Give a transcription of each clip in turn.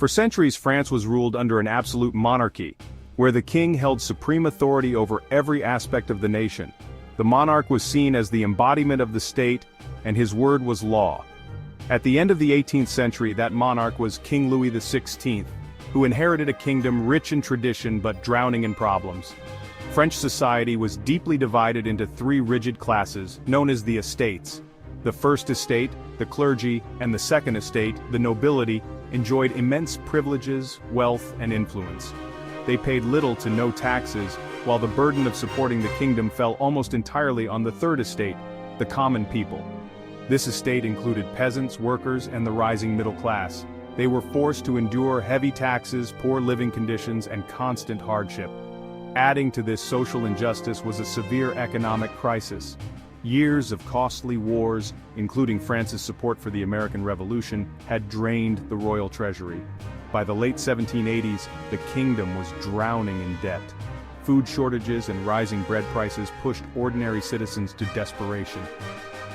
For centuries, France was ruled under an absolute monarchy, where the king held supreme authority over every aspect of the nation. The monarch was seen as the embodiment of the state, and his word was law. At the end of the 18th century, that monarch was King Louis XVI, who inherited a kingdom rich in tradition but drowning in problems. French society was deeply divided into three rigid classes, known as the estates. The first estate, the clergy, and the second estate, the nobility, enjoyed immense privileges, wealth, and influence. They paid little to no taxes, while the burden of supporting the kingdom fell almost entirely on the third estate, the common people. This estate included peasants, workers, and the rising middle class. They were forced to endure heavy taxes, poor living conditions, and constant hardship. Adding to this social injustice was a severe economic crisis. Years of costly wars, including France's support for the American Revolution, had drained the royal treasury. By the late 1780s, the kingdom was drowning in debt. Food shortages and rising bread prices pushed ordinary citizens to desperation.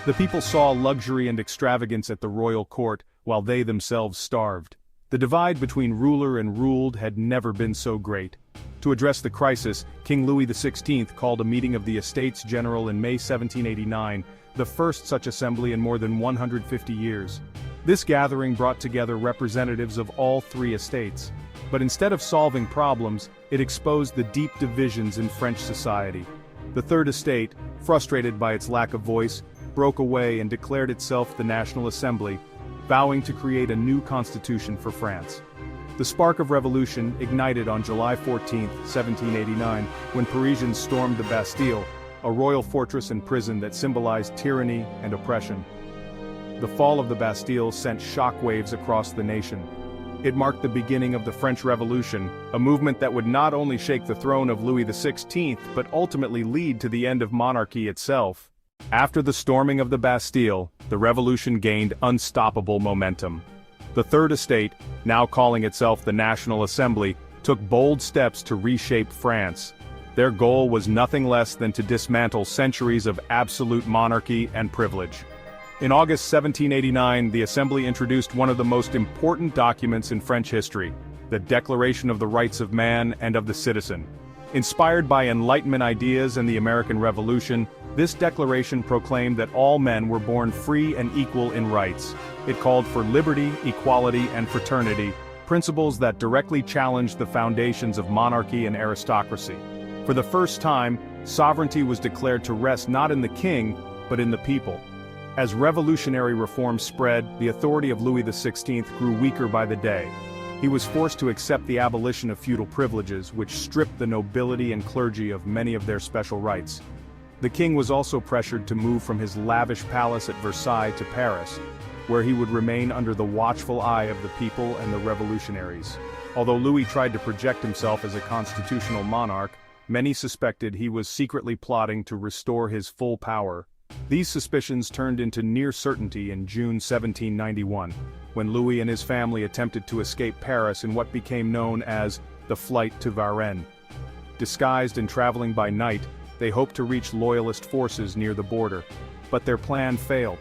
The people saw luxury and extravagance at the royal court, while they themselves starved. The divide between ruler and ruled had never been so great. To address the crisis, King Louis XVI called a meeting of the Estates General in May 1789, the first such assembly in more than 150 years. This gathering brought together representatives of all three estates. But instead of solving problems, it exposed the deep divisions in French society. The Third Estate, frustrated by its lack of voice, broke away and declared itself the National Assembly, vowing to create a new constitution for France. The spark of revolution ignited on July 14, 1789, when Parisians stormed the Bastille, a royal fortress and prison that symbolized tyranny and oppression. The fall of the Bastille sent shockwaves across the nation. It marked the beginning of the French Revolution, a movement that would not only shake the throne of Louis XVI but ultimately lead to the end of monarchy itself. After the storming of the Bastille, the revolution gained unstoppable momentum. The Third Estate, now calling itself the National Assembly, took bold steps to reshape France. Their goal was nothing less than to dismantle centuries of absolute monarchy and privilege. In August 1789, the Assembly introduced one of the most important documents in French history, the Declaration of the Rights of Man and of the Citizen. Inspired by Enlightenment ideas and the American Revolution, this declaration proclaimed that all men were born free and equal in rights. It called for liberty, equality, and fraternity, principles that directly challenged the foundations of monarchy and aristocracy. For the first time, sovereignty was declared to rest not in the king, but in the people. As revolutionary reforms spread, the authority of Louis XVI grew weaker by the day. He was forced to accept the abolition of feudal privileges, which stripped the nobility and clergy of many of their special rights. The king was also pressured to move from his lavish palace at Versailles to Paris, where he would remain under the watchful eye of the people and the revolutionaries. Although Louis tried to project himself as a constitutional monarch, many suspected he was secretly plotting to restore his full power. These suspicions turned into near certainty in June 1791, when Louis and his family attempted to escape Paris in what became known as the Flight to Varennes. Disguised and traveling by night, they hoped to reach loyalist forces near the border. But their plan failed.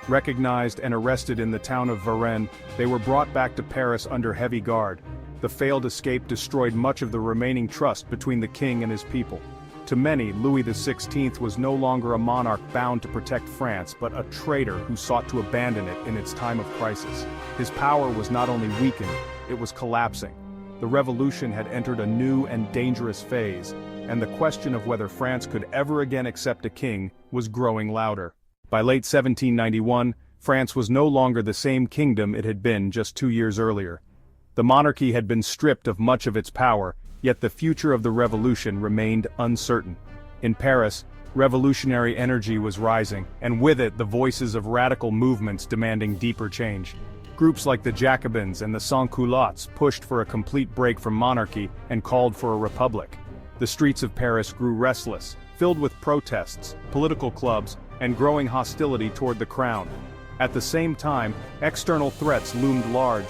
Recognized and arrested in the town of Varennes, they were brought back to Paris under heavy guard. The failed escape destroyed much of the remaining trust between the king and his people. To many, Louis XVI was no longer a monarch bound to protect France, but a traitor who sought to abandon it in its time of crisis. His power was not only weakened, it was collapsing. The revolution had entered a new and dangerous phase, and the question of whether France could ever again accept a king was growing louder. By late 1791, France was no longer the same kingdom it had been just 2 years earlier. The monarchy had been stripped of much of its power, yet the future of the revolution remained uncertain. In Paris, revolutionary energy was rising, and with it the voices of radical movements demanding deeper change. Groups like the Jacobins and the Sans-Culottes pushed for a complete break from monarchy and called for a republic. The streets of Paris grew restless, filled with protests, political clubs, and growing hostility toward the crown. At the same time, external threats loomed large.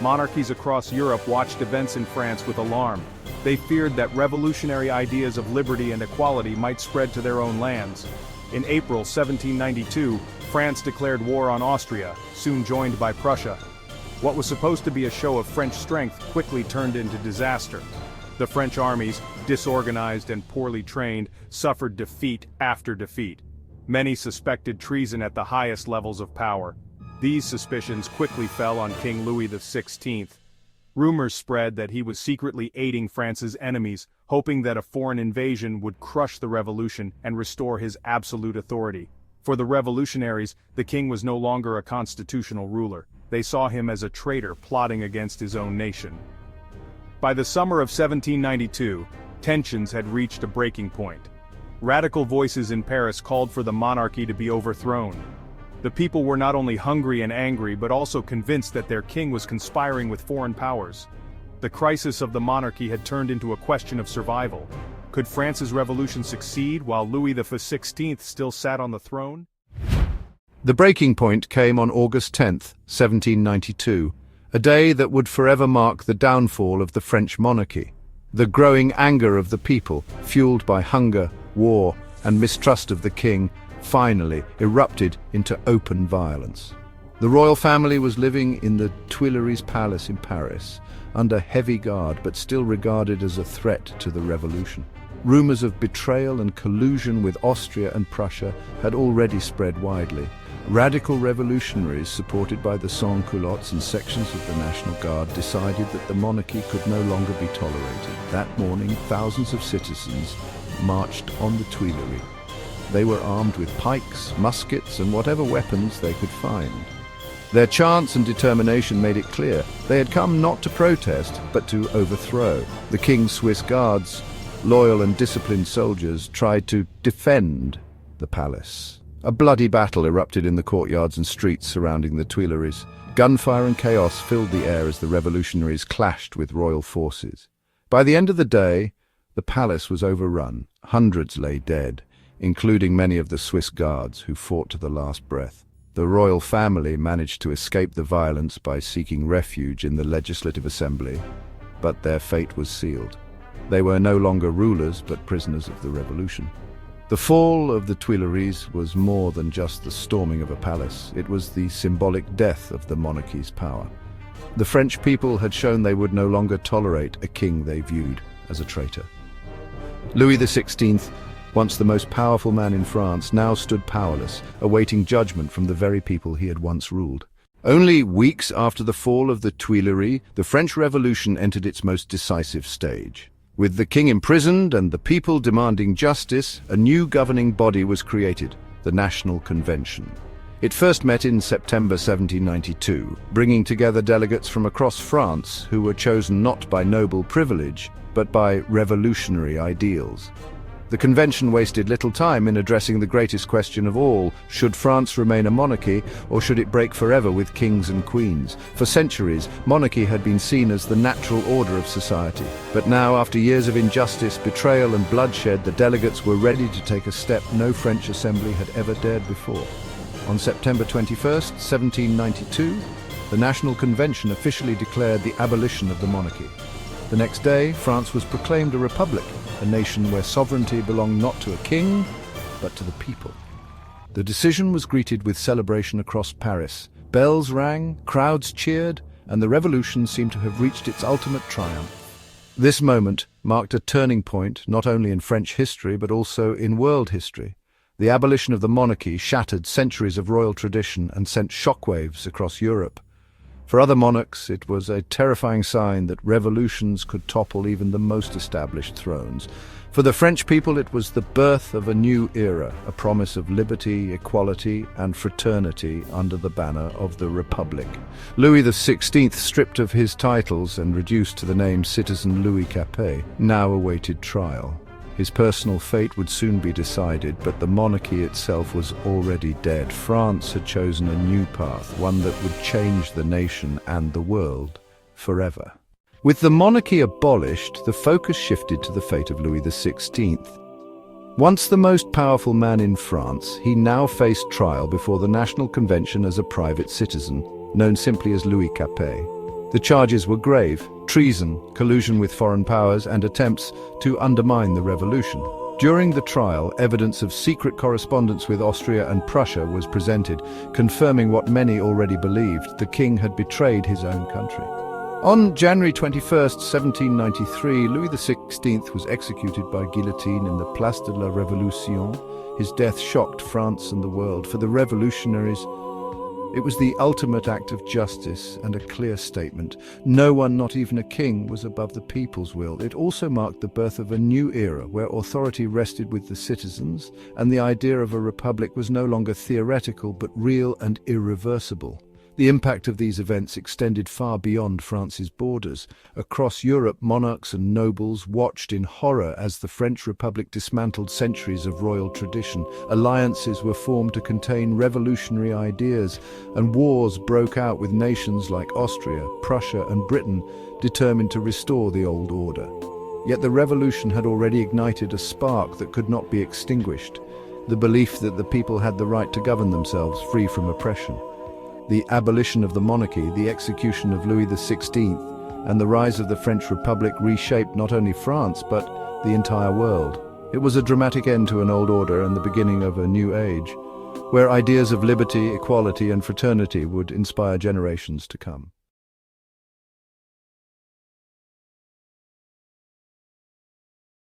Monarchies across Europe watched events in France with alarm. They feared that revolutionary ideas of liberty and equality might spread to their own lands. In April 1792, France declared war on Austria, soon joined by Prussia. What was supposed to be a show of French strength quickly turned into disaster. The French armies, disorganized and poorly trained, suffered defeat after defeat. Many suspected treason at the highest levels of power. These suspicions quickly fell on King Louis XVI. Rumors spread that he was secretly aiding France's enemies, hoping that a foreign invasion would crush the revolution and restore his absolute authority. For the revolutionaries, the king was no longer a constitutional ruler. They saw him as a traitor plotting against his own nation. By the summer of 1792, tensions had reached a breaking point. Radical voices in Paris called for the monarchy to be overthrown. The people were not only hungry and angry but also convinced that their king was conspiring with foreign powers. The crisis of the monarchy had turned into a question of survival. Could France's revolution succeed while Louis XVI still sat on the throne? The breaking point came on August 10, 1792, a day that would forever mark the downfall of the French monarchy. The growing anger of the people, fueled by hunger, war, and mistrust of the king, finally erupted into open violence. The royal family was living in the Tuileries Palace in Paris, under heavy guard but still regarded as a threat to the revolution. Rumors of betrayal and collusion with Austria and Prussia had already spread widely. Radical revolutionaries, supported by the sans-culottes and sections of the National Guard, decided that the monarchy could no longer be tolerated. That morning, thousands of citizens marched on the Tuileries. They were armed with pikes, muskets, and whatever weapons they could find. Their chants and determination made it clear they had come not to protest, but to overthrow. The king's Swiss guards, loyal and disciplined soldiers, tried to defend the palace. A bloody battle erupted in the courtyards and streets surrounding the Tuileries. Gunfire and chaos filled the air as the revolutionaries clashed with royal forces. By the end of the day, the palace was overrun. Hundreds lay dead, including many of the Swiss guards who fought to the last breath. The royal family managed to escape the violence by seeking refuge in the Legislative Assembly, but their fate was sealed. They were no longer rulers but prisoners of the revolution. The fall of the Tuileries was more than just the storming of a palace. It was the symbolic death of the monarchy's power. The French people had shown they would no longer tolerate a king they viewed as a traitor. Louis XVI, once the most powerful man in France, now stood powerless, awaiting judgment from the very people he had once ruled. Only weeks after the fall of the Tuileries, the French Revolution entered its most decisive stage. With the king imprisoned and the people demanding justice, a new governing body was created, the National Convention. It first met in September 1792, bringing together delegates from across France who were chosen not by noble privilege, but by revolutionary ideals. The convention wasted little time in addressing the greatest question of all: should France remain a monarchy, or should it break forever with kings and queens? For centuries, monarchy had been seen as the natural order of society. But now, after years of injustice, betrayal and bloodshed, the delegates were ready to take a step no French assembly had ever dared before. On September 21st, 1792, the National Convention officially declared the abolition of the monarchy. The next day, France was proclaimed a republic, a nation where sovereignty belonged not to a king, but to the people. The decision was greeted with celebration across Paris. Bells rang, crowds cheered, and the revolution seemed to have reached its ultimate triumph. This moment marked a turning point not only in French history but also in world history. The abolition of the monarchy shattered centuries of royal tradition and sent shockwaves across Europe. For other monarchs, it was a terrifying sign that revolutions could topple even the most established thrones. For the French people, it was the birth of a new era, a promise of liberty, equality, and fraternity under the banner of the Republic. Louis XVI, stripped of his titles and reduced to the name Citizen Louis Capet, now awaited trial. His personal fate would soon be decided, but the monarchy itself was already dead. France had chosen a new path, one that would change the nation and the world forever. With the monarchy abolished, the focus shifted to the fate of Louis XVI. Once the most powerful man in France, he now faced trial before the National Convention as a private citizen, known simply as Louis Capet. The charges were grave: treason, collusion with foreign powers, and attempts to undermine the revolution. During the trial, evidence of secret correspondence with Austria and Prussia was presented, confirming what many already believed: the king had betrayed his own country. On January 21st, 1793, Louis XVI was executed by guillotine in the Place de la Révolution. His death shocked France and the world. For the revolutionaries, it was the ultimate act of justice and a clear statement. No one, not even a king, was above the people's will. It also marked the birth of a new era where authority rested with the citizens, and the idea of a republic was no longer theoretical but real and irreversible. The impact of these events extended far beyond France's borders. Across Europe, monarchs and nobles watched in horror as the French Republic dismantled centuries of royal tradition. Alliances were formed to contain revolutionary ideas, and wars broke out with nations like Austria, Prussia, and Britain determined to restore the old order. Yet the revolution had already ignited a spark that could not be extinguished: the belief that the people had the right to govern themselves, free from oppression. The abolition of the monarchy, the execution of Louis XVI, and the rise of the French Republic reshaped not only France, but the entire world. It was a dramatic end to an old order and the beginning of a new age, where ideas of liberty, equality, and fraternity would inspire generations to come.